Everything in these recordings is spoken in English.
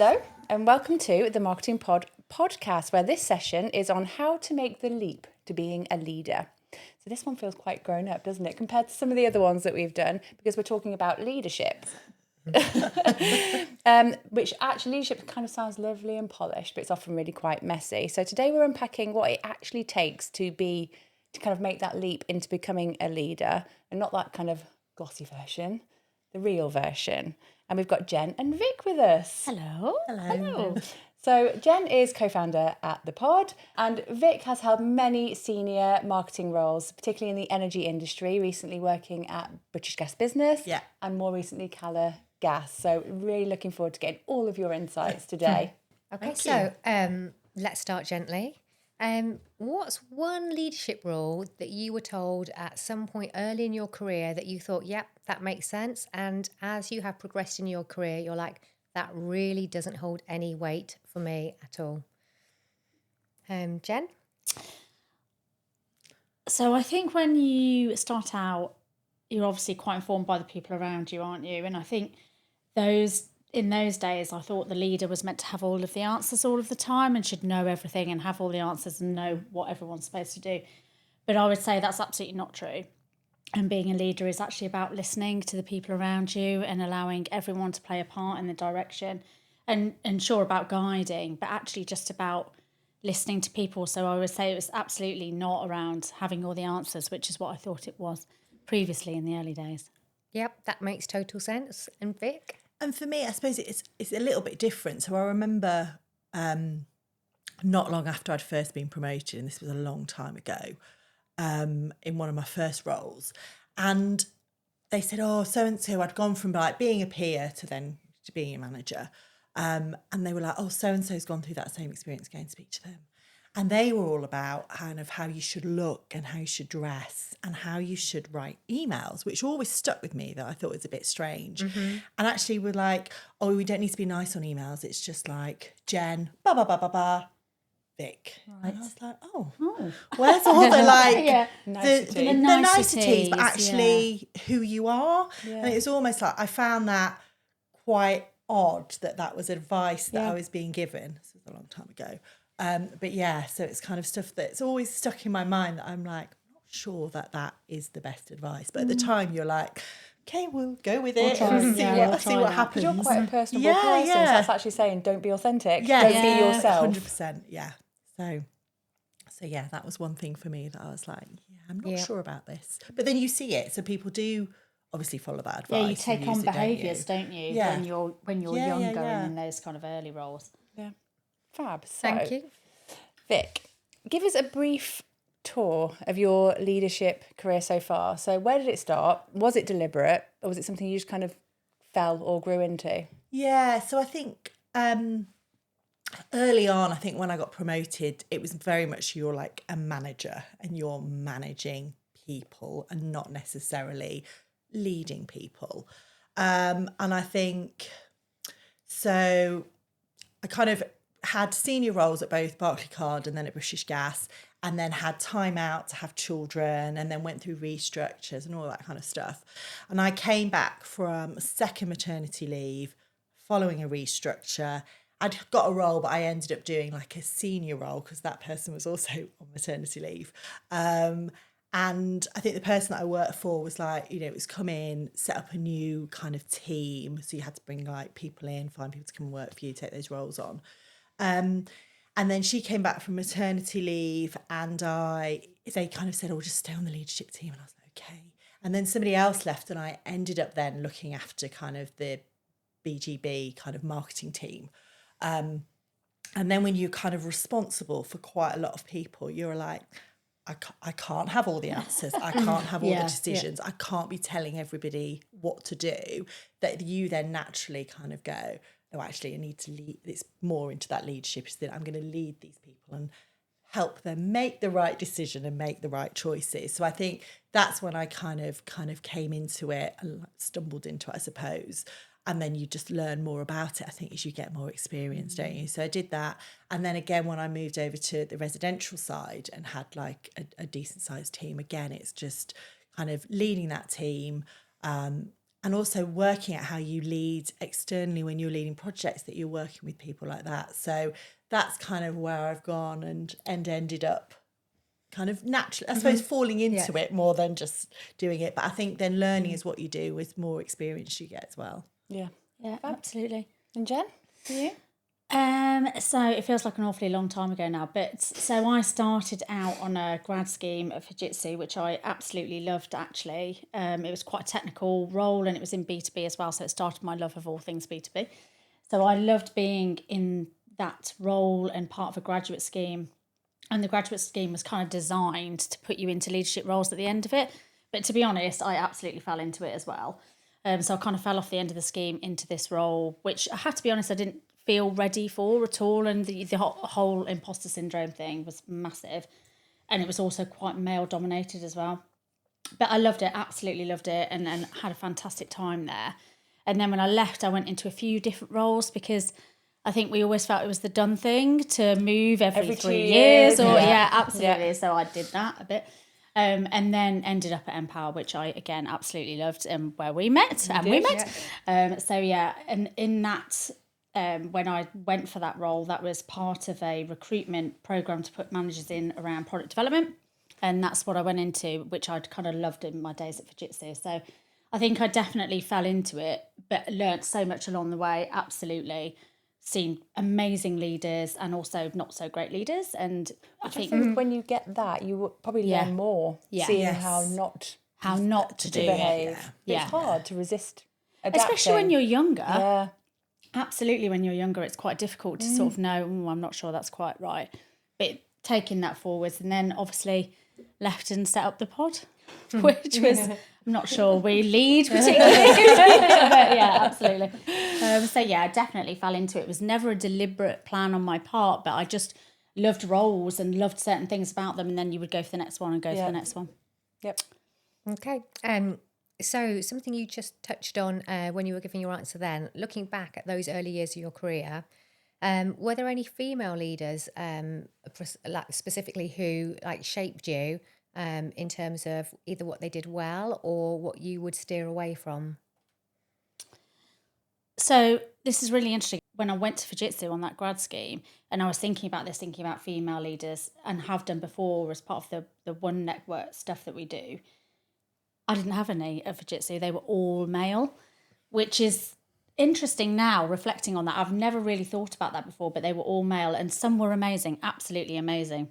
Hello and welcome to the Marketing PodCast, where this session is on how to make the leap to being a leader. So this one feels quite grown up, doesn't it, compared to some of the other ones that we've done, because we're talking about leadership. Which actually leadership kind of sounds lovely and polished, but it's often really quite messy. So today we're unpacking what it actually takes to kind of make that leap into becoming a leader, and not that kind of glossy version, the real version. And we've got Jen and Vic with us. Hello. Hello. So Jen is co-founder at The Pod, and Vic has held many senior marketing roles, particularly in the energy industry, recently working at British Gas Business, and more recently Cala Gas. So really looking forward to getting all of your insights today. Okay, let's start gently. What's one leadership role that you were told at some point early in your career that you thought, yep, that makes sense, and as you have progressed in your career, you're like, that really doesn't hold any weight for me at all? Jen? So I think when you start out, you're obviously quite informed by the people around you, aren't you? And I think in those days, I thought the leader was meant to have all of the answers all of the time and should know everything and have all the answers and know what everyone's supposed to do. But I would say that's absolutely not true. And being a leader is actually about listening to the people around you and allowing everyone to play a part in the direction, and sure, about guiding, but actually just about listening to people. So I would say it was absolutely not around having all the answers, which is what I thought it was previously in the early days. Yep, that makes total sense. And Vic? And for me, I suppose it's a little bit different. So I remember not long after I'd first been promoted, and this was a long time ago, in one of my first roles, and they said, oh, so-and-so, I'd gone from like being a peer to being a manager. And they were like, oh, so-and-so's gone through that same experience, go and speak to them. And they were all about kind of how you should look and how you should dress and how you should write emails, which always stuck with me, that I thought was a bit strange. Mm-hmm. And actually we're like, oh, we don't need to be nice on emails. It's just like, Jen, Vic. Right. And I was like, oh. Where's all the like, the niceties, but actually who you are. Yeah. And it was almost like, I found that quite odd that was advice that I was being given. This was a long time ago. But yeah, so it's kind of stuff that's always stuck in my mind that I'm like, I'm not sure that is the best advice. But at the time you're like, okay, we'll go with it and see what happens. You're quite a personable person, so that's actually saying don't be authentic, don't be yourself. 100%, yeah. So yeah, that was one thing for me that I was like, I'm not sure about this. But then you see it, so people do obviously follow that advice. Yeah, you take on behaviours, don't you? Yeah. When you're younger and in those kind of early roles. Yeah. Fab. So, thank you. Vic, give us a brief tour of your leadership career so far. So where did it start? Was it deliberate, or was it something you just kind of fell or grew into? Yeah, so I think early on, I think when I got promoted, it was very much you're like a manager and you're managing people and not necessarily leading people. And I think, so I kind of had senior roles at both Barclaycard and then at British Gas, and then had time out to have children, and then went through restructures and all that kind of stuff. And I came back from a second maternity leave following a restructure. I'd got a role, but I ended up doing like a senior role because that person was also on maternity leave. And I think the person that I worked for was like, it was come in, set up a new kind of team. So you had to bring like people in, find people to come and work for you, take those roles on. And then she came back from maternity leave, and they kind of said, oh, just stay on the leadership team. And I was like, okay. And then somebody else left, and I ended up then looking after kind of the BGB kind of marketing team. And then when you're kind of responsible for quite a lot of people, you're like, I can't have all the answers. I can't have all the decisions. I can't be telling everybody what to do. That you then naturally kind of go, no, actually, I need to lead. It's more into that leadership, is that I'm going to lead these people and help them make the right decision and make the right choices. So I think that's when I kind of came into it and stumbled into it, I suppose. And then you just learn more about it, I think, as you get more experience, don't you? So I did that. And then again, when I moved over to the residential side and had like a decent sized team, again, it's just kind of leading that team, and also working at how you lead externally when you're leading projects, that you're working with people like that. So that's kind of where I've gone and ended up kind of naturally, I suppose, falling into it more than just doing it. But I think then learning is what you do with more experience you get as well. Yeah, absolutely. And Jen, for you? So it feels like an awfully long time ago now, but so I started out on a grad scheme of Fujitsu, which I absolutely loved actually. It was quite a technical role and it was in B2B as well, so it started my love of all things B2B. So I loved being in that role and part of a graduate scheme, and the graduate scheme was kind of designed to put you into leadership roles at the end of it. But to be honest, I absolutely fell into it as well. So I kind of fell off the end of the scheme into this role, which I have to be honest, I didn't feel ready for at all, and the whole imposter syndrome thing was massive, and it was also quite male dominated as well, but I loved it, absolutely loved it, and had a fantastic time there. And then when I left, I went into a few different roles, because I think we always felt it was the done thing to move every 3 years or absolutely. So I did that a bit, and then ended up at Empower, which I again absolutely loved, and where we met. And in that, when I went for that role, that was part of a recruitment program to put managers in around product development. And that's what I went into, which I'd kind of loved in my days at Fujitsu. So I think I definitely fell into it, but learnt so much along the way. Absolutely. Seen amazing leaders and also not so great leaders. And I think when you get that, you will probably learn more, seeing how not to behave. It's hard to resist adapting. Especially when you're younger. Yeah. Absolutely, when you're younger, it's quite difficult to sort of know, I'm not sure that's quite right. But taking that forwards, and then obviously left and set up the pod, which was, I'm not sure we lead particularly, but yeah, absolutely. So yeah, I definitely fell into it. It was never a deliberate plan on my part, but I just loved roles and loved certain things about them, and then you would go for the next one and go for the next one. Yep. Okay. So something you just touched on when you were giving your answer then, looking back at those early years of your career, were there any female leaders specifically who shaped you in terms of either what they did well or what you would steer away from? So this is really interesting. When I went to Fujitsu on that grad scheme, and I was thinking about female leaders, and have done before as part of the One Network stuff that we do, I didn't have any at Fujitsu. They were all male, which is interesting now, reflecting on that. I've never really thought about that before, but they were all male, and some were amazing, absolutely amazing.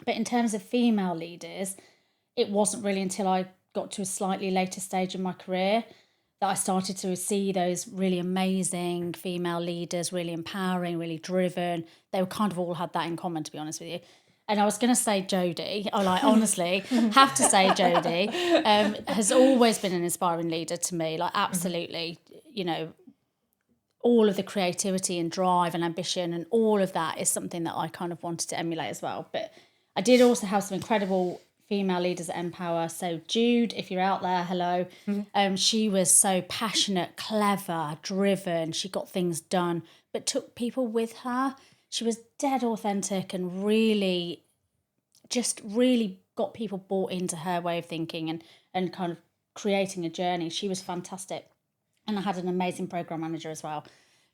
But in terms of female leaders, it wasn't really until I got to a slightly later stage in my career that I started to see those really amazing female leaders, really empowering, really driven. They were kind of all had that in common, to be honest with you. And I was going to say Jodie, honestly, have to say Jodie, has always been an inspiring leader to me, absolutely, all of the creativity and drive and ambition and all of that is something that I kind of wanted to emulate as well. But I did also have some incredible female leaders at Empower. So Jude, if you're out there, hello. She was so passionate, clever, driven. She got things done, but took people with her. She was dead authentic and really got people bought into her way of thinking and kind of creating a journey. She was fantastic. And I had an amazing program manager as well,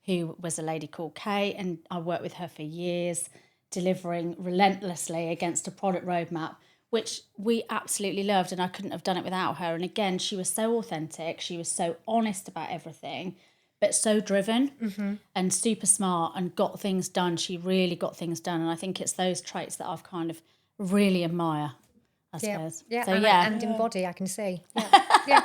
who was a lady called Kay, and I worked with her for years, delivering relentlessly against a product roadmap, which we absolutely loved, and I couldn't have done it without her. And again, she was so authentic, she was so honest about everything, but so driven and super smart and got things done. She really got things done. And I think it's those traits that I've kind of really admire, I suppose. Yeah, so, and embody, I can see. Yeah.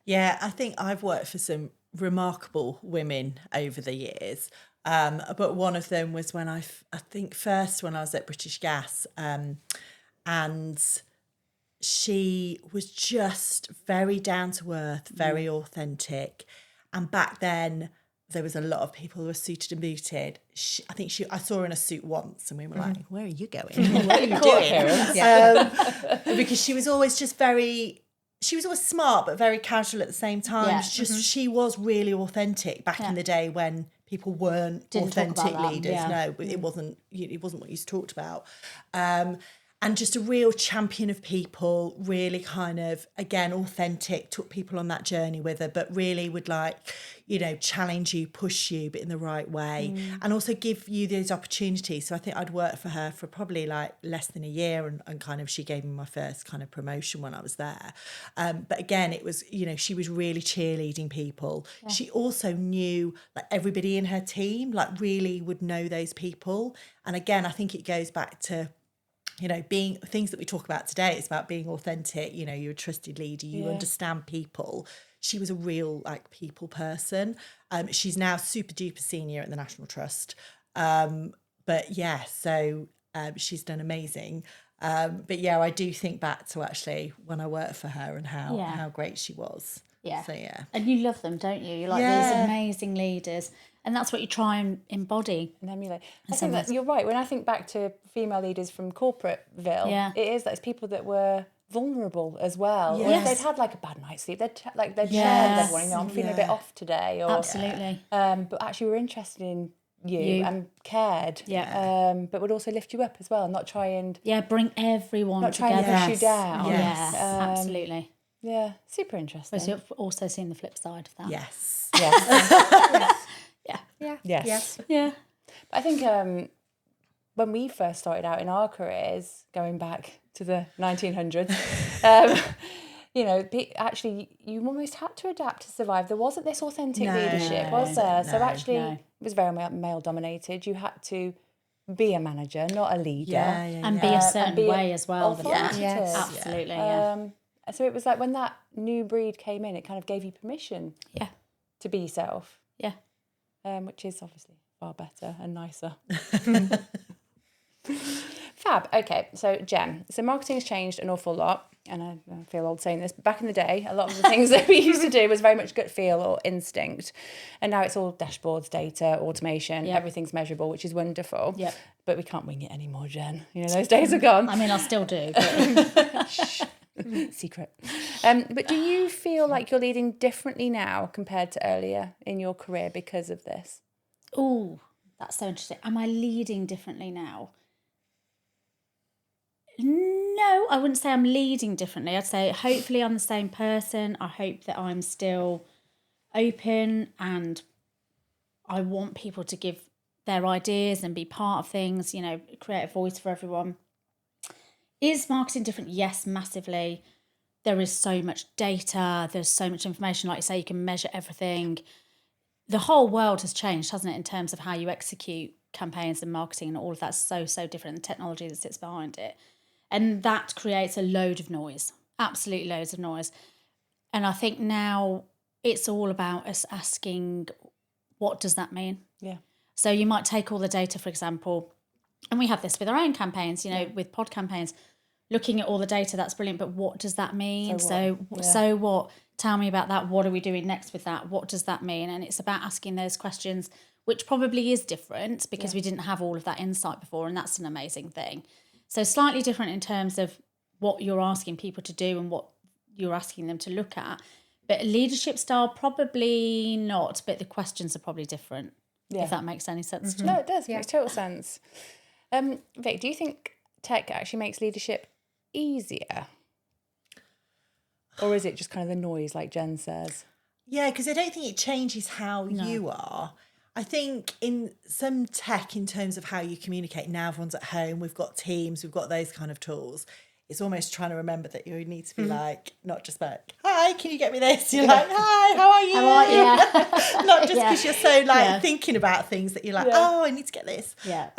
Yeah, I think I've worked for some remarkable women over the years. But one of them was when I think first when I was at British Gas, and she was just very down to earth, very authentic. And back then there was a lot of people who were suited and booted. I saw her in a suit once, and we were like, "Where are you going? What are you doing?" Because she was always just she was always smart, but very casual at the same time. Yeah. She was really authentic back in the day when people weren't authentic leaders. Yeah. No, it wasn't what you talked about. and just a real champion of people, really kind of, again, authentic, took people on that journey with her, but really would like, you know, challenge you, push you, but in the right way, and also give you those opportunities. So I think I'd worked for her for probably like less than a year, and kind of she gave me my first kind of promotion when I was there. But again, it was, you know, she was really cheerleading people. Yeah. She also knew like everybody in her team, like really would know those people. And again, I think it goes back to, you know, being things that we talk about today. It's about being authentic. You know, you're a trusted leader, you understand people. She was a real like people person. She's now super duper senior at the National Trust. But yeah, so she's done amazing. But yeah, I do think back to actually when I worked for her and how great she was. Yeah. So yeah. And you love them, don't you? You're like these amazing leaders. And that's what you try and embody. And emulate. I think that you're right. When I think back to female leaders from corporateville, it is that it's people that were vulnerable as well. Yes. Or if they'd had like a bad night's sleep, they'd share with everyone, you know, I'm feeling a bit off today. Or, absolutely. But actually we're interested in you and cared. Yeah. But would also lift you up as well, not try and... Yeah, bring everyone not together. Not try and push you down. Yes. Absolutely. Yeah, super interesting. But you've also seen the flip side of that. Yes. Yes. Yes. Yeah. But I think when we first started out in our careers, going back to the 1900s, you know, actually you almost had to adapt to survive. There wasn't this authentic leadership, was there? So actually it was very male dominated. You had to be a manager, not a leader. And be a certain way as well. Yes. Absolutely, So it was like when that new breed came in, it kind of gave you permission to be yourself. Yeah. Which is obviously far better and nicer. Fab. Okay, so Jen, so marketing's changed an awful lot, and I feel old saying this, but back in the day, a lot of the things that we used to do was very much gut feel or instinct, and now it's all dashboards, data, automation, everything's measurable, which is wonderful. Yep. But we can't wing it anymore, Jen. You know, those days are gone. I mean, I still do. But... Secret. But do you feel like you're leading differently now compared to earlier in your career because of this? Oh, that's so interesting. Am I leading differently now? No, I wouldn't say I'm leading differently. I'd say hopefully I'm the same person. I hope that I'm still open and I want people to give their ideas and be part of things, you know, create a voice for everyone. Is marketing different? Yes, massively. There is so much data. There's so much information. Like you say, you can measure everything. The whole world has changed, hasn't it, in terms of how you execute campaigns and marketing, and all of that's so different, the technology that sits behind it. And that creates a load of noise, absolutely loads of noise. And I think now it's all about us asking, what does that mean? Yeah. So you might take all the data, for example, and we have this with our own campaigns, you know, with pod campaigns, looking at all the data, that's brilliant, but what does that mean? So what? Tell me about that. What are we doing next with that? What does that mean? And it's about asking those questions, which probably is different because we didn't have all of that insight before, and that's an amazing thing. So slightly different in terms of what you're asking people to do and what you're asking them to look at. But leadership style, probably not, but the questions are probably different, if that makes any sense to you. No, it does. It makes total sense. Vic, do you think tech actually makes leadership easier? Or is it just kind of the noise, like Jen says? Yeah, because I don't think it changes how you are. I think in some tech, in terms of how you communicate, now everyone's at home, we've got Teams, we've got those kind of tools. It's almost trying to remember that you need to be like, not just like, hi, can you get me this? You're like, hi, how are you? How are you? Not just because you're so like thinking about things that you're like, oh, I need to get this. Yeah.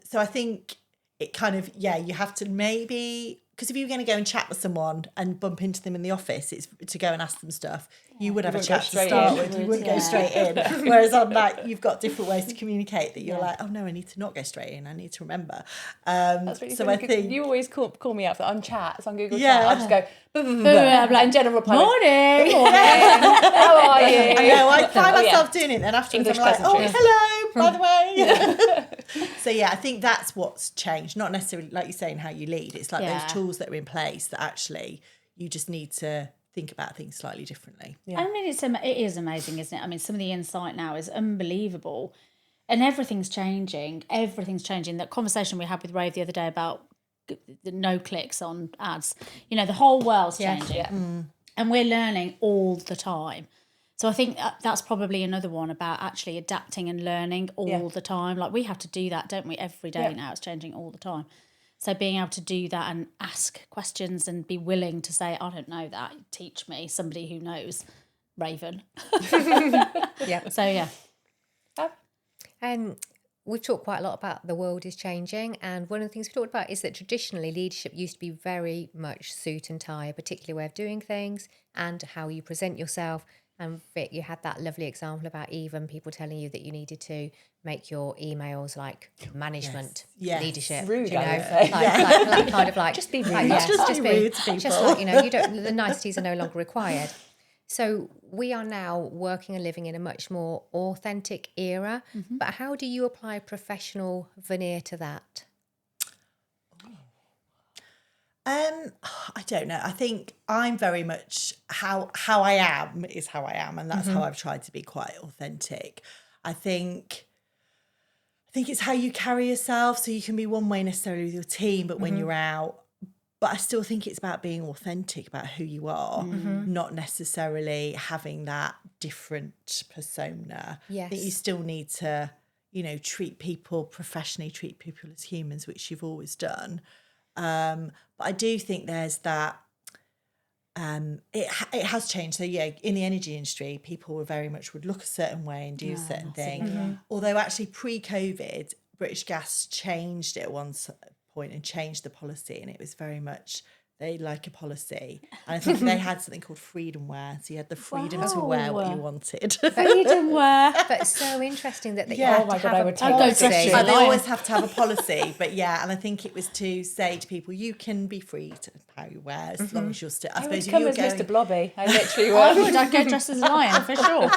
So I think it kind of, you have to maybe, because if you were going to go and chat with someone and bump into them in the office, it's to go and ask them stuff. You would have a chat to start with. You wouldn't go straight in. Whereas on that, you've got different ways to communicate that you're like, oh no, I need to not go straight in. I need to remember. That's really so funny. I think you always call me out on chats on Google Chat. I just go and Jenna reply. Morning. How are you? I know. I find myself doing it, and afterwards I'm like, oh, hello, by the way. So I think that's what's changed. Not necessarily like you're saying how you lead. It's like those tools that are in place that actually you just need to think about things slightly differently. Yeah. I mean, it is amazing, isn't it? I mean, some of the insight now is unbelievable, and everything's changing. That conversation we had with Ray the other day about no clicks on ads. You know, the whole world's changing, and we're learning all the time. So I think that's probably another one about actually adapting and learning all the time. Like, we have to do that, don't we? Every day now, it's changing all the time. So being able to do that and ask questions and be willing to say, I don't know that, teach me, somebody who knows, Raven. Yeah. So, yeah. We've talked quite a lot about the world is changing, and one of the things we talked about is that traditionally leadership used to be very much suit and tie, a particular way of doing things and how you present yourself. And Vic, you had that lovely example about even people telling you that you needed to make your emails like management leadership. Rude, you know, I would say. like kind of like Just be rude. just be rude to people. just like, you know, you don't. The niceties are no longer required. So we are now working and living in a much more authentic era. But how do you apply professional veneer to that? I don't know. I think I'm very much how I am is how I am, and that's how I've tried to be quite authentic. I think it's how you carry yourself. So you can be one way necessarily with your team, but when you're out, but I still think it's about being authentic about who you are, not necessarily having that different persona. Yes. I think you still need to, you know, treat people professionally, treat people as humans, which you've always done. But I do think there's that, it has changed. So yeah, in the energy industry, people were very much would look a certain way and do a certain thing. Although actually pre-COVID, British Gas changed it at one point and changed the policy, and it was very much they like a policy. And I think they had something called freedom wear, so you had the freedom to wear what you wanted. Freedom wear. But it's so interesting that Yeah. Oh my God, I would I'd go totally dress you. They always have to have a policy, but yeah, and I think it was to say to people, you can be free to how you wear as long as you're still. I I suppose would if come you're as going, Mr. Blobby. I literally I would. would. I'd go dressed as a lion for sure.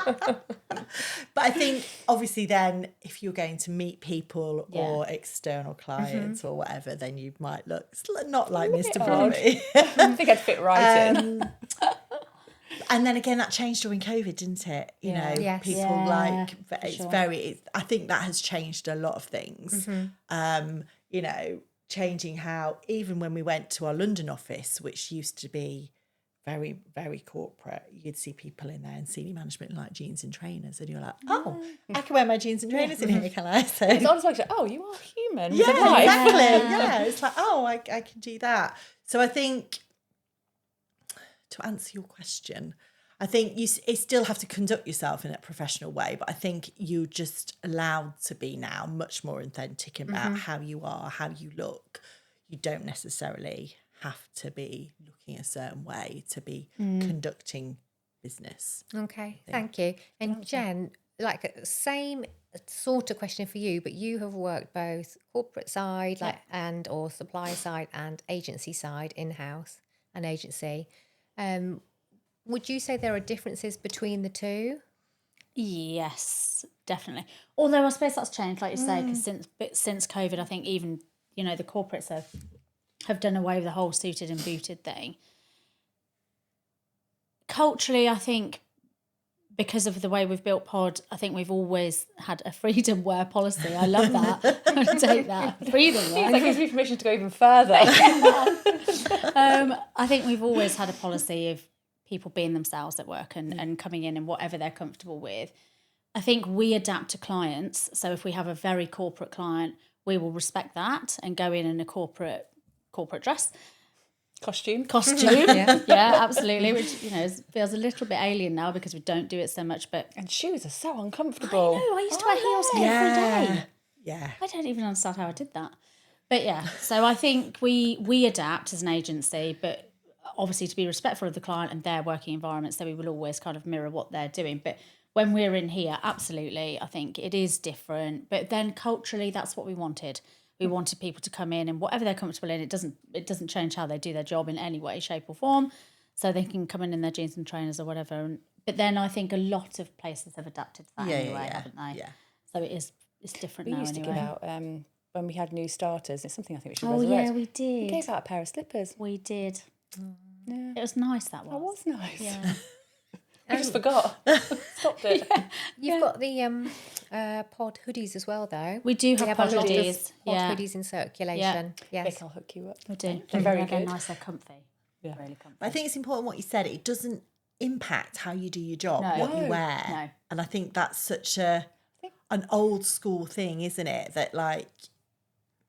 but I think obviously then if you're going to meet people or external clients or whatever, then you might look not like Mr. Blobby. I think I'd fit right in. And then again, that changed during COVID, didn't it? You know, Yes. people Yeah, it's very. I think that has changed a lot of things. You know, changing how even when we went to our London office, which used to be very, very corporate, you'd see people in there in senior management in like jeans and trainers, and you're like, oh, I can wear my jeans and trainers in here, can I? So It's honest, like, oh, you are human. yeah, with a life. exactly. Yeah, it's like, oh, I can do that. So I think, to answer your question, I think you still have to conduct yourself in a professional way, but I think you're just allowed to be now much more authentic about how you are, how you look. You don't necessarily have to be looking a certain way to be conducting business. Okay, thank you. And Jen, like same sort of question for you, but you have worked both corporate side and or supply side and agency side, in-house and agency. Would you say there are differences between the two? Yes, definitely. Although I suppose that's changed, like you say, because since COVID, I think even, you know, the corporates have done away with the whole suited and booted thing. Culturally, I think because of the way we've built Pod, I think we've always had a freedom wear policy. I love that. I take that. Freedom wear. That gives me permission to go even further. I think we've always had a policy of people being themselves at work and coming in whatever they're comfortable with. I think we adapt to clients. So if we have a very corporate client, we will respect that and go in a corporate dress. Costume. Yeah, absolutely. Which, you know, feels a little bit alien now because we don't do it so much. But And shoes are so uncomfortable. I used to wear heels every day. Yeah. I don't even understand how I did that. But yeah, so I think we adapt as an agency, but obviously to be respectful of the client and their working environment, so we will always kind of mirror what they're doing. But when we're in here, absolutely, I think it is different. But then culturally, that's what we wanted. We wanted people to come in and whatever they're comfortable in, it doesn't change how they do their job in any way, shape or form. So they can come in their jeans and trainers or whatever. But then I think a lot of places have adapted to that anyway, haven't they? Yeah. So it's different We now used to anyway. give out, when we had new starters, it's something I think we should Oh resurrect. yeah, we did. We gave out a pair of slippers. We did. Yeah. It was nice, that was. That was nice. Yeah. I just forgot. Stopped it. You've got the pod hoodies as well, though. We do have pod a lot of hoodies. pod hoodies in circulation. Vic, Yes. I'll hook you up. We do. They're very They're good. nice, they're comfy. Yeah. Really comfy. I think it's important what you said. It doesn't impact how you do your job, what you wear. No. And I think that's such an old school thing, isn't it? That like,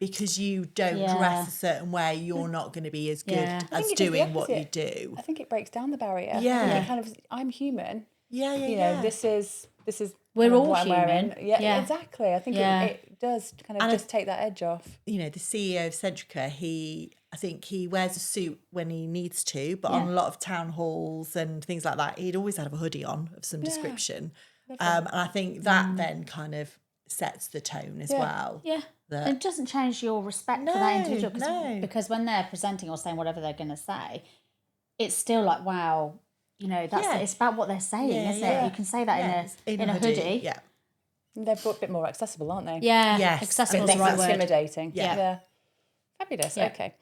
because you don't dress a certain way, you're not going to be as good as doing what you do. I think it breaks down the barrier. Yeah. I think it kind of, I'm human. Yeah. You know, this is we're kind of all what I'm wearing. human. Yeah, exactly. I think it does kind of just take that edge off. You know, the CEO of Centrica, I think he wears a suit when he needs to, but on a lot of town halls and things like that, he'd always have a hoodie on of some description. And I think that then kind of sets the tone as well. Yeah. It doesn't change your respect for that individual because when they're presenting or saying whatever they're going to say, it's still like, wow, you know, it's about what they're saying, isn't it? You can say that in a hoodie. Yeah. They're a bit more accessible, aren't they? Yeah. Yes. Accessible is Less the right word. intimidating. Yeah. Fabulous. Yeah. Okay.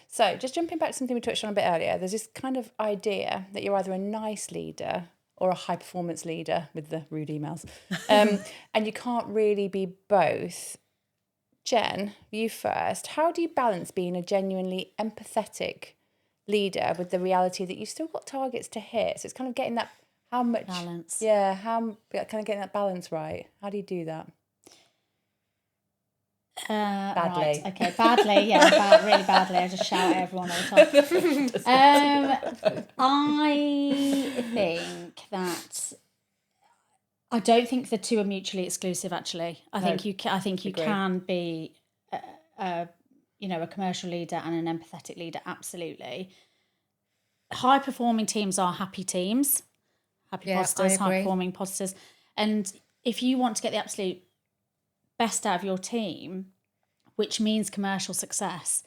So just jumping back to something we touched on a bit earlier, there's this kind of idea that you're either a nice leader or a high performance leader with the rude emails. And you can't really be both. Jen, you first. How do you balance being a genuinely empathetic leader with the reality that you've still got targets to hit? So it's kind of getting that Balance. Yeah, kind of getting that balance right. How do you do that? Badly. Right, okay, badly, really badly. I just shout at everyone all the time. I think that I don't think the two are mutually exclusive. Actually, I think you can be, a commercial leader and an empathetic leader. Absolutely. High performing teams are happy teams, posters, high performing posters, and if you want to get the absolute best out of your team, which means commercial success,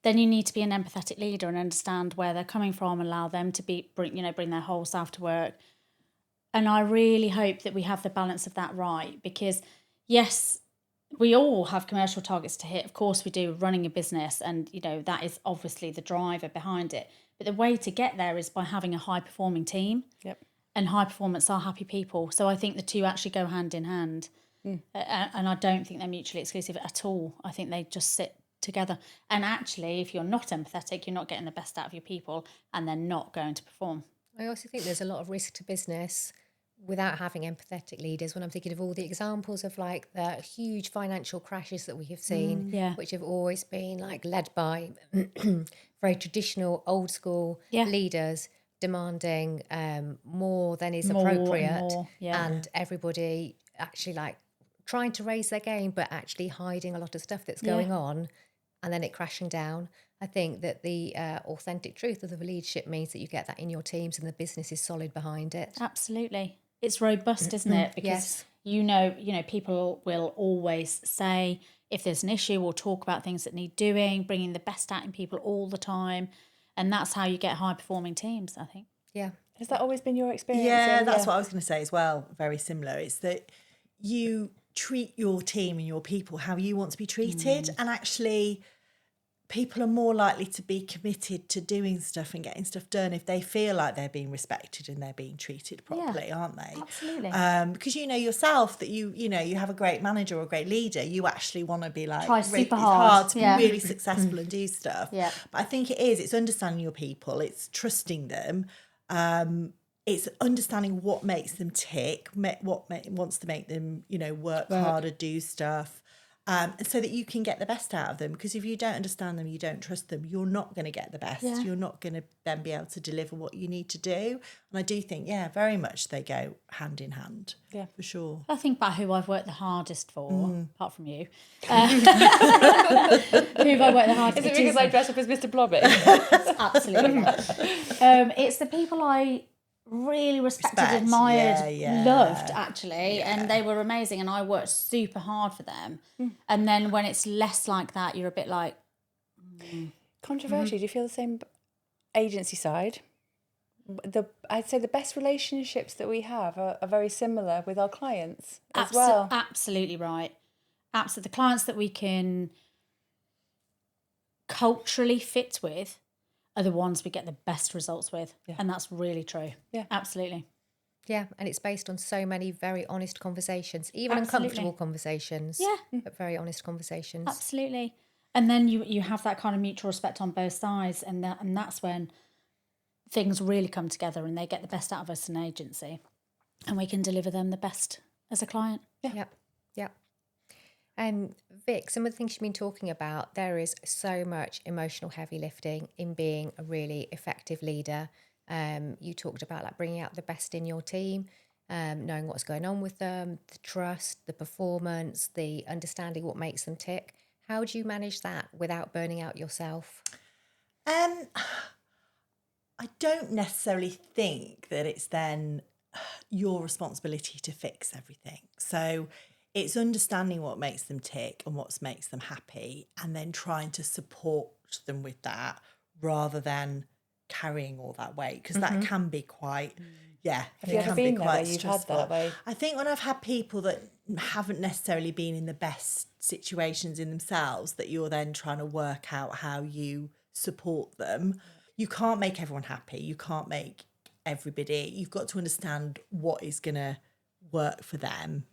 then you need to be an empathetic leader and understand where they're coming from, allow them to bring their whole self to work. And I really hope that we have the balance of that right, because yes, we all have commercial targets to hit. Of course we do, running a business, and that is obviously the driver behind it. But the way to get there is by having a high performing team. Yep. And high performance are happy people. So I think the two actually go hand in hand. And I don't think they're mutually exclusive at all. I think they just sit together. And actually, if you're not empathetic, you're not getting the best out of your people, and they're not going to perform. I also think there's a lot of risk to business without having empathetic leaders. When I'm thinking of all the examples of like the huge financial crashes that we have seen, which have always been like led by very traditional, old school leaders, demanding more than is appropriate, and everybody actually like trying to raise their game but actually hiding a lot of stuff that's going on, and then it crashing down. I think that the authentic truth of the leadership means that you get that in your teams and the business is solid behind it. Absolutely. It's robust, isn't it? Because people will always say if there's an issue or talk about things that need doing, bringing the best out in people all the time. And that's how you get high performing teams, I think. Yeah. Has that always been your experience? Yeah, that's what I was going to say as well. Very similar. It's that you treat your team and your people how you want to be treated. And actually, people are more likely to be committed to doing stuff and getting stuff done if they feel like they're being respected and they're being treated properly, aren't they? Absolutely. Because you know yourself that you have a great manager or a great leader, you actually want to be like try really, super it's hard. hard to be really successful and do stuff. Yeah. But I think it's understanding your people, it's trusting them. It's understanding what makes them tick, wants to make them, work harder, do stuff, so that you can get the best out of them. Because if you don't understand them, you don't trust them, you're not going to get the best. Yeah. You're not going to then be able to deliver what you need to do. And I do think, very much they go hand in hand. Yeah, for sure. I think about who I've worked the hardest for, apart from you. Who have I worked the hardest for? Is it because I dress up as Mr. Blobby? Absolutely not. It's the people I really respected, admired, loved, actually, and they were amazing, and I worked super hard for them. And then when it's less like that, you're a bit like... Controversially, do you feel the same agency side? I'd say the best relationships that we have are very similar with our clients as well. Absolutely right. Absolutely. The clients that we can culturally fit with are the ones we get the best results with. Yeah. And that's really true. Yeah. Absolutely. Yeah, and it's based on so many very honest conversations, even Absolutely. uncomfortable conversations. Yeah. But very honest conversations. Absolutely. And then you have that kind of mutual respect on both sides, and that's when things really come together and they get the best out of us as an agency, and we can deliver them the best as a client. Yeah. Vic, some of the things you've been talking about, there is so much emotional heavy lifting in being a really effective leader. You talked about like bringing out the best in your team, knowing what's going on with them, the trust, the performance, the understanding what makes them tick. How do you manage that without burning out yourself? I don't necessarily think that it's then your responsibility to fix everything. So it's understanding what makes them tick and what makes them happy, and then trying to support them with that rather than carrying all that weight, because that can be quite, Have you ever been there where you've had that way? I think when I've had people that haven't necessarily been in the best situations in themselves, that you're then trying to work out how you support them. You can't make everyone happy. You can't make everybody. You've got to understand what is going to work for them,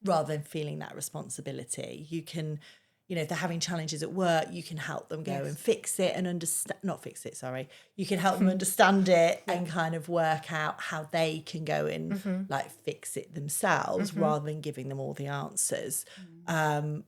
rather than feeling that responsibility. You can, if they're having challenges at work, you can help them go and fix it and you can help them understand it and kind of work out how they can go and like fix it themselves, rather than giving them all the answers. But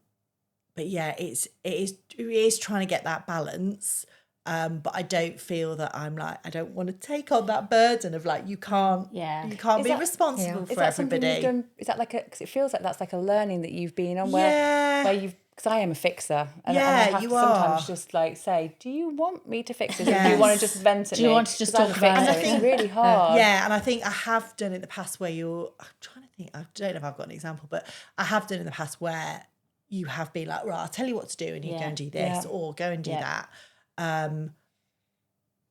yeah, it is trying to get that balance. But I don't feel that I'm like, I don't want to take on that burden of like, you can't be responsible for everybody. You've done, is that like because it feels like that's like a learning that you've been on where you've, because I am a fixer, and I have to sometimes just like say, do you want me to fix this? Or do you want to just vent at me? Do you want to just talk about it? It's really hard. Yeah, and I think I have done in the past where I'm trying to think, I don't know if I've got an example, but I have done in the past where you have been like, right, I'll tell you what to do, and you go and do this or go and do that.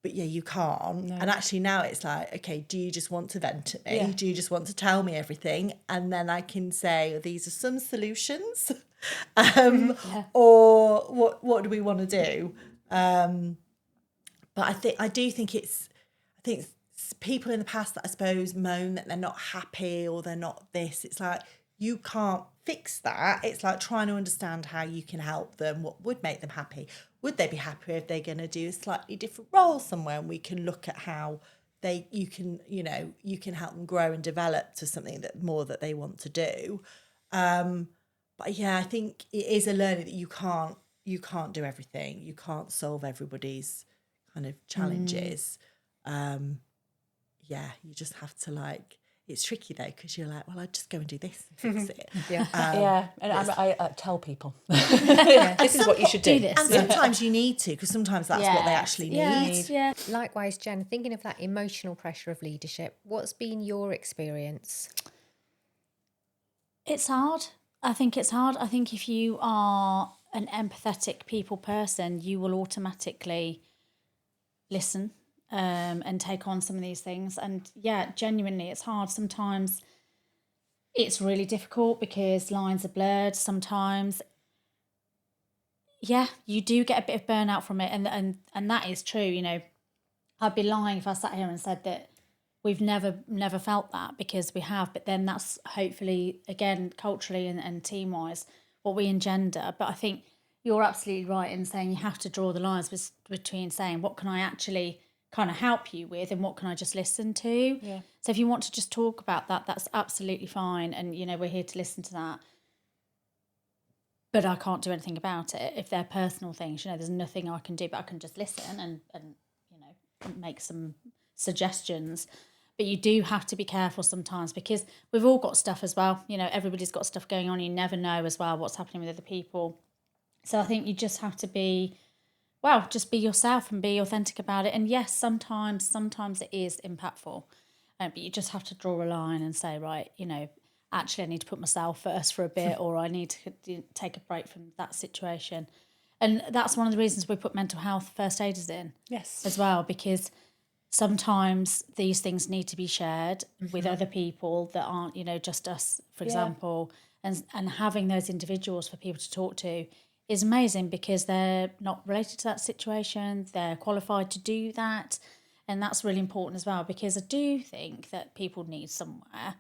But yeah, you can't. No. And actually now it's like, okay, do you just want to vent at me? Yeah. Do you just want to tell me everything? And then I can say, these are some solutions. Or what do we want to do? But I do think it's people in the past that I suppose moan that they're not happy or they're not this. It's like, you can't fix that. It's like trying to understand how you can help them, what would make them happy. Would they be happy if they're going to do a slightly different role somewhere? And we can look at how you can help them grow and develop to something that they want to do. But yeah, I think it is a learning that you can't do everything. You can't solve everybody's kind of challenges. You just have to like. It's tricky though, because you're like, well, I'd just go and do this and fix it. And I tell people, this is what you should do. And sometimes you need to, because sometimes that's what they actually need. Yeah. Likewise, Jen, thinking of that emotional pressure of leadership, what's been your experience? It's hard. I think it's hard. I think if you are an empathetic people person, you will automatically listen and take on some of these things. And yeah, genuinely, it's hard. Sometimes it's really difficult because lines are blurred. Sometimes, yeah, you do get a bit of burnout from it. And that is true. I'd be lying if I sat here and said that we've never felt that, because we have. But then that's hopefully, again, culturally and team-wise, what we engender. But I think you're absolutely right in saying you have to draw the lines between saying, what can I actually kind of help you with, and what can I just listen to? Yeah. So if you want to just talk about that, that's absolutely fine, and we're here to listen to that. But I can't do anything about it. If they're personal things, there's nothing I can do, but I can just listen and make some suggestions. But you do have to be careful sometimes, because we've all got stuff as well. Everybody's got stuff going on. You never know as well what's happening with other people. So I think you just have to be just be yourself and be authentic about it. And yes, sometimes it is impactful, but you just have to draw a line and say, right, actually I need to put myself first for a bit, or I need to take a break from that situation. And that's one of the reasons we put mental health first aiders in as well, because sometimes these things need to be shared with other people that aren't, just us, for example, and having those individuals for people to talk to is amazing, because they're not related to that situation. They're qualified to do that. And that's really important as well, because I do think that people need somewhere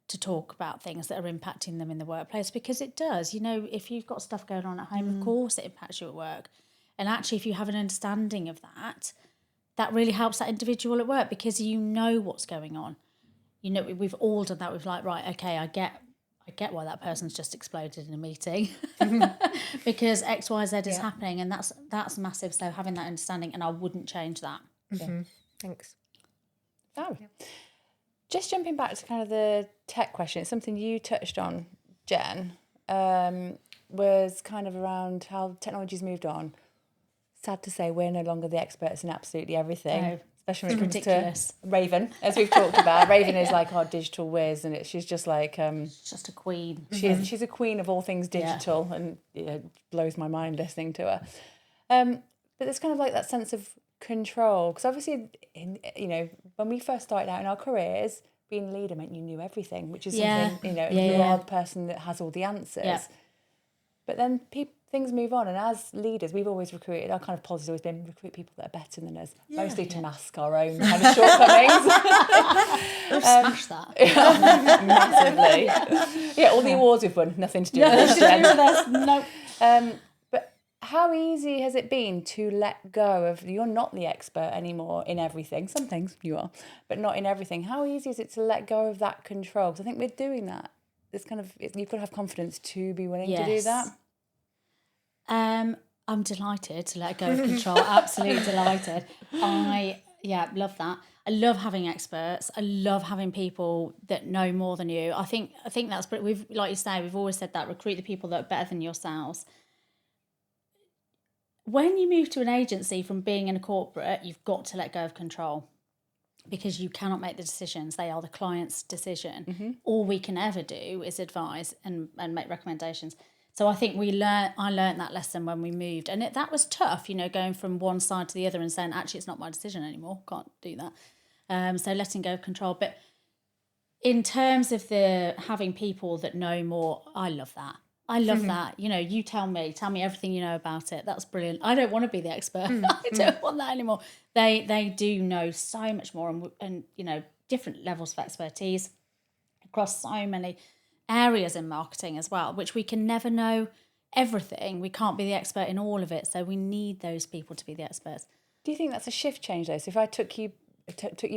to talk about things that are impacting them in the workplace, because it does. You know, if you've got stuff going on at home, of course it impacts you at work. And actually, if you have an understanding of that, that really helps that individual at work, because you know what's going on. You know, we've all done that. We've like, right, okay, I get why that person's just exploded in a meeting because X, Y, Z is happening, and that's massive. So having that understanding, and I wouldn't change that. Thanks. Oh. Just jumping back to kind of the tech question, it's something you touched on, Jen, was kind of around how technology's moved on. Sad to say, we're no longer the experts in absolutely everything. No, especially when it comes ridiculous. to Raven, as we've talked about. Raven is like our digital whiz, and she's just like... She's just a queen. She's a queen of all things digital, and it blows my mind listening to her. But there's kind of like that sense of control, because obviously, when we first started out in our careers, being a leader meant you knew everything, which is something, you are the person that has all the answers. Yeah. But then things move on, and as leaders, we've always recruited, our kind of policy has always been recruit people that are better than us, mostly to mask our own kind of shortcomings. Smash that. Massively. All the awards we've won, nothing to do with this. No. But how easy has it been to let go of, you're not the expert anymore in everything, some things you are, but not in everything. How easy is it to let go of that control? Because I think we're doing that. It's kind of, you've got to have confidence to be willing to do that. I'm delighted to let go of control. Absolutely delighted. I love that. I love having experts. I love having people that know more than you. I think that's, but we've, like you say, we've always said that, recruit the people that are better than yourselves. When you move to an agency from being in a corporate, you've got to let go of control, because you cannot make the decisions. They are the client's decision. Mm-hmm. All we can ever do is advise and make recommendations. So I think I learned that lesson when we moved, and that was tough, going from one side to the other and saying, actually, it's not my decision anymore. Can't do that. So letting go of control. But in terms of the having people that know more, I love that. I love that. You tell me everything you know about it. That's brilliant. I don't want to be the expert. I don't want that anymore. They do know so much more, and different levels of expertise across so many areas in marketing as well, which we can never know everything. We can't be the expert in all of it, so we need those people to be the experts. Do you think that's a shift change though? So if I took you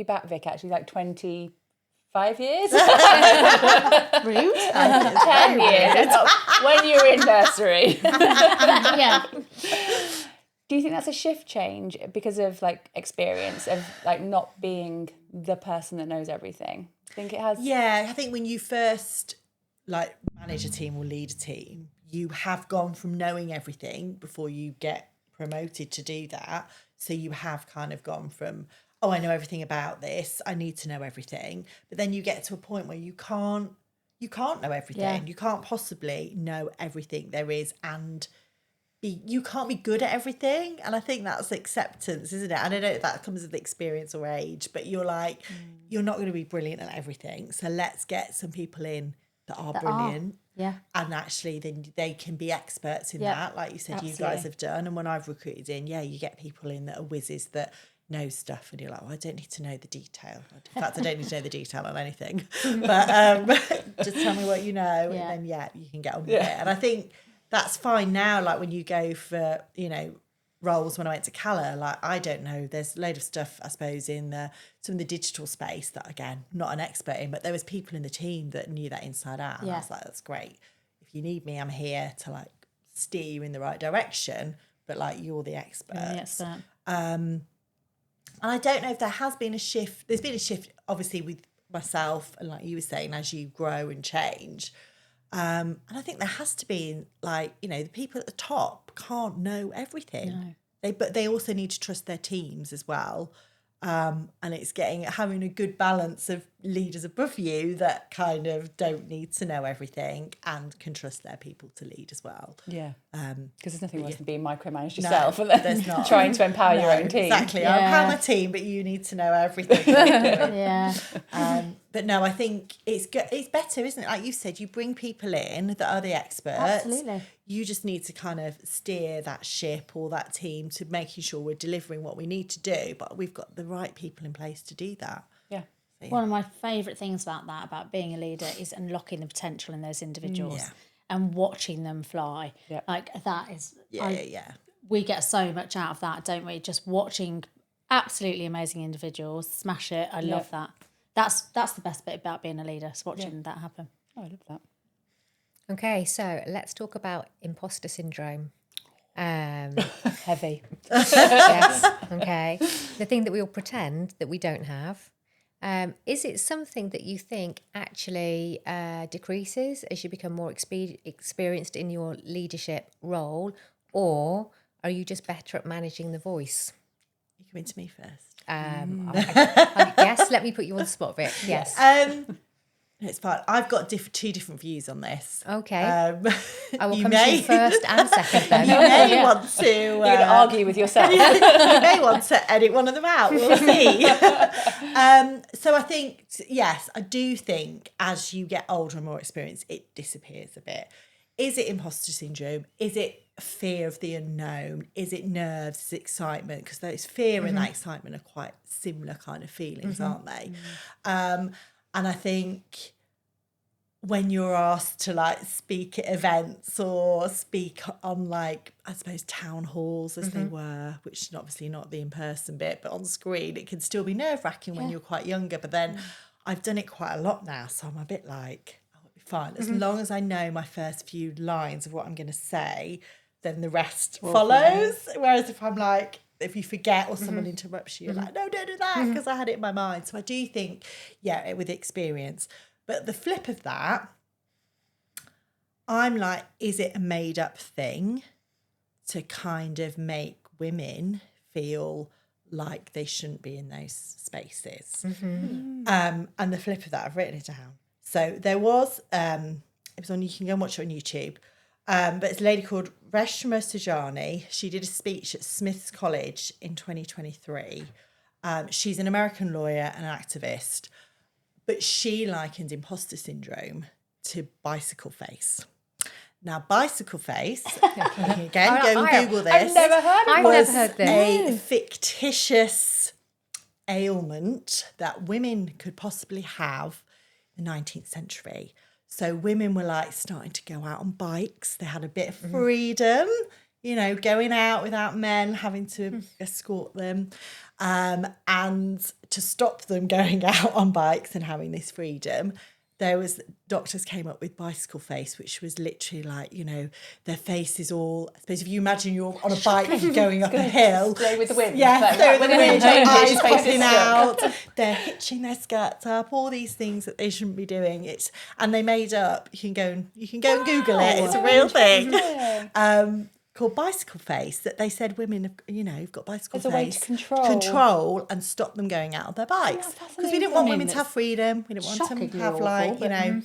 back, Vic, actually like 25 years? Rude. 10 years. When you were in nursery. Yeah. Do you think that's a shift change because of like experience of like not being the person that knows everything? I think it has. Yeah, I think when you first like manage a team or lead a team, you have gone from knowing everything before you get promoted to do that. So you have kind of gone from, oh, I know everything about this, I need to know everything. But then you get to a point where you can't know everything. Yeah. You can't possibly know everything there is, and you can't be good at everything. And I think that's acceptance, isn't it? I don't know if that comes with experience or age, but you're like, you're not going to be brilliant at everything. So let's get some people in that are brilliant. Yeah. And actually then they can be experts in that, like you said. Absolutely. You guys have done. And when I've recruited in, you get people in that are whizzes that know stuff, and you're like, I don't need to know the detail. In fact, I don't need to know the detail on anything. But just tell me what you know, and then you can get on with it. And I think that's fine now. Like when you go for, roles, when I went to Cala, like I don't know, there's a load of stuff, I suppose, in some of the digital space that, again, not an expert in, but there was people in the team that knew that inside out. And I was like, that's great. If you need me, I'm here to like steer you in the right direction, but like you're the expert. You're the expert. And I don't know if there has been a shift. There's been a shift, obviously, with myself, and like you were saying, as you grow and change. And I think there has to be, like, the people at the top can't know everything. No. But they also need to trust their teams as well. And it's having a good balance of, leaders above you that kind of don't need to know everything and can trust their people to lead as well. Yeah. Because there's nothing worse yeah. than being micromanaged yourself and there's not. trying to empower your own team. Exactly. Yeah. I'm a team, but you need to know everything. Yeah. But no, I think it's better, isn't it? Like you said, you bring people in that are the experts. Absolutely. You just need to kind of steer that ship or that team to making sure we're delivering what we need to do, but we've got the right people in place to do that. Yeah. One of my favourite things about being a leader, is unlocking the potential in those individuals and watching them fly. Yeah. Like that is, we get so much out of that, don't we? Just watching absolutely amazing individuals smash it. I love that. That's the best bit about being a leader, is watching that happen. Oh, I love that. Okay, so let's talk about imposter syndrome. Heavy. Yes. Okay. The thing that we all pretend that we don't have. Is it something that you think actually decreases as you become more experienced in your leadership role, or are you just better at managing the voice? You come into me first. Yes, let me put you on the spot, Vic. Yes. It's fine. I've got two different views on this. Okay. I will you come to you first and second then. You may want to... You're going to argue with yourself. You may want to edit one of them out. We'll see. So I think, yes, I do think as you get older and more experienced, it disappears a bit. Is it imposter syndrome? Is it fear of the unknown? Is it nerves? Is it excitement? Because those fear and that excitement are quite similar kind of feelings, aren't they? And I think when you're asked to like speak at events or speak on like, I suppose, town halls as they were, which is obviously not the in-person bit, but on screen, it can still be nerve-wracking when you're quite younger. But then I've done it quite a lot now, so I'm a bit like, oh, it'll be fine. As long as I know my first few lines of what I'm going to say, then the rest follows. Whereas if I'm like, if you forget or someone interrupts you, you're like, no, don't do that, because I had it in my mind. So I do think, with experience. But the flip of that, I'm like, is it a made up thing to kind of make women feel like they shouldn't be in those spaces? And the flip of that, I've written it down. So there was, it was on, you can go and watch it on YouTube. But it's a lady called Reshma Sajani. She did a speech at Smith's College in 2023. She's an American lawyer and an activist, but she likened imposter syndrome to bicycle face. Now, bicycle face, again, go and Google this. I've never heard this. A fictitious ailment that women could possibly have in the 19th century. So women were like starting to go out on bikes. They had a bit of freedom, going out without men having to escort them. And to stop them going out on bikes and having this freedom, doctors came up with bicycle face, which was literally like, their face is all, I suppose if you imagine you're on a bike going up a hill. Go with the wind. Yeah, so with the wind, eyes popping out. out. They're hitching their skirts up, all these things that they shouldn't be doing. And they made up, you can go and Google it, it's a real thing. Called bicycle face, that they said women have got bicycle face. As a way to control and stop them going out on their bikes. Because we didn't want women to have freedom. We didn't want them to have awful,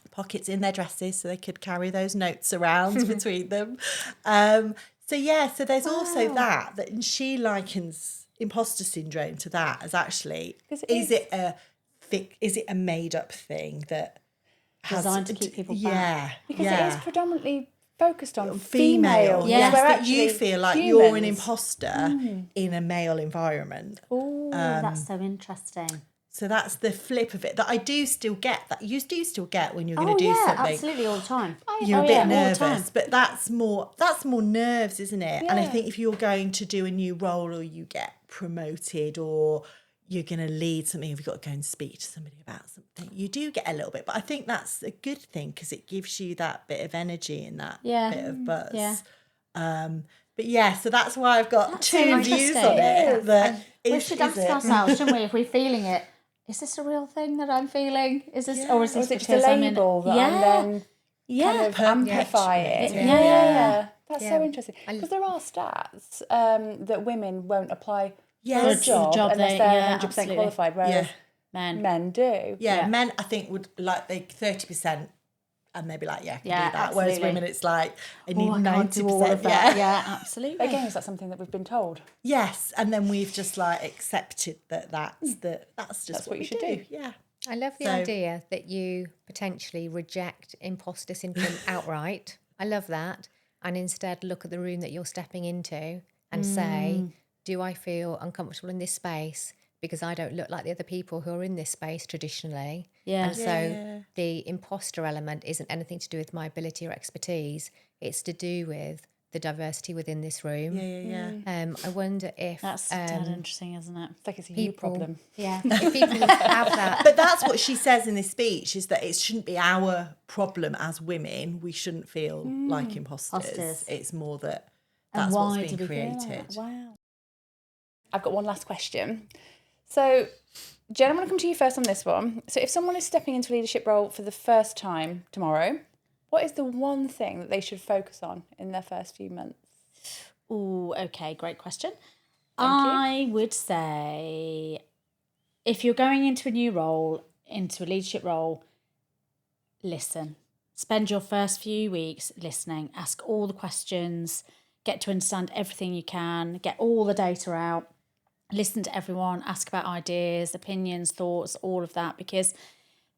pockets in their dresses so they could carry those notes around between them. So there's also that and she likens imposter syndrome to that as actually, is it a made up thing that has designed to keep people back? Because it is predominantly focused on female. Yes, that you feel like you're an imposter in a male environment. Oh, that's so interesting. So that's the flip of it that I do still get, that you do still get when you're going to do something. Absolutely, all the time. You're a bit nervous, but that's more nerves, isn't it? Yeah. And I think if you're going to do a new role or you get promoted or you're going to lead something, if you've got to go and speak to somebody about something, you do get a little bit. But I think that's a good thing because it gives you that bit of energy and that bit of buzz. Yeah. So that's why I've got two views on it. We should ask ourselves, shouldn't we, if we're feeling it, is this a real thing that I'm feeling? Is this, or is this just a label that I'm then kind of amplifying? Yeah. That's so interesting. Because there are stats that women won't apply for a job unless they're 100% qualified, whereas men do. Yeah, men I think would like they 30%. And they'd be like, yeah, I can do that. Absolutely. Whereas women, it's like, I need I can't 90%. do all of that. Yeah, absolutely. Again, is that something that we've been told? Yes. And then we've just like accepted that that's just what you we should do. do. Yeah. I love the idea that you potentially reject imposter syndrome outright. I love that. And instead look at the room that you're stepping into and say, do I feel uncomfortable in this space because I don't look like the other people who are in this space traditionally? Yeah. And so the imposter element isn't anything to do with my ability or expertise. It's to do with the diversity within this room. I wonder if That's dead interesting, isn't it? It's like it's a you problem. Yeah, if people have that. But that's what she says in this speech, is that it shouldn't be our problem as women. We shouldn't feel like imposters. It's more that that's why what's do been we feel like created. that? Wow. I've got one last question. So, Jen, I'm going to come to you first on this one. So if someone is stepping into a leadership role for the first time tomorrow, what is the one thing that they should focus on in their first few months? Oh, okay, great question. Thank I would say if you're going into a new role, into a leadership role, listen. Spend your first few weeks listening. Ask all the questions. Get to understand everything you can. Get all the data out. Listen to everyone. Ask about ideas, opinions, thoughts, all of that, because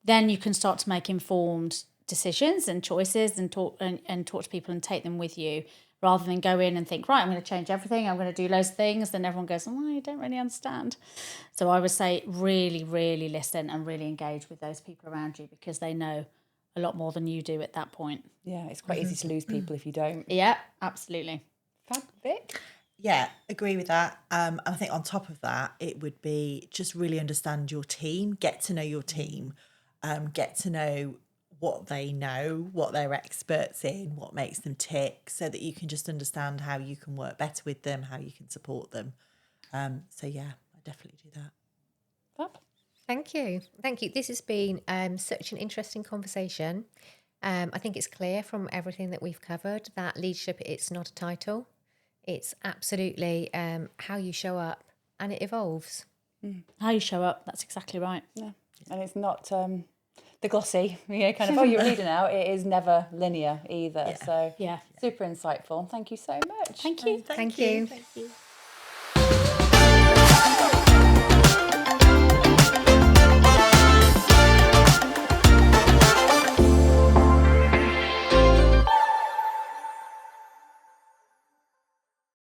then you can start to make informed decisions and choices and talk to people and take them with you, rather than go in and think, right, I'm going to change everything, I'm going to do loads of things, then everyone goes, oh, I don't really understand. So I would say really, really listen and really engage with those people around you, because they know a lot more than you do at that point. Yeah, it's quite easy to lose people if you don't. Yeah, absolutely. Fab. Vic? Yeah, agree with that. And I think on top of that, it would be just really understand your team, get to know your team, get to know what they know, what they're experts in, what makes them tick, so that you can just understand how you can work better with them, how you can support them. So yeah, I definitely do that. Fab. Thank you. Thank you. This has been such an interesting conversation. I think it's clear from everything that we've covered that leadership, it's not a title. It's absolutely how you show up, and it evolves. How you show up, that's exactly right. Yeah. And it's not the glossy, kind of, oh, you're a leader now. It is never linear either. Yeah. So Yeah. super insightful. Thank you so much. Thank you. Thank you. Thank you.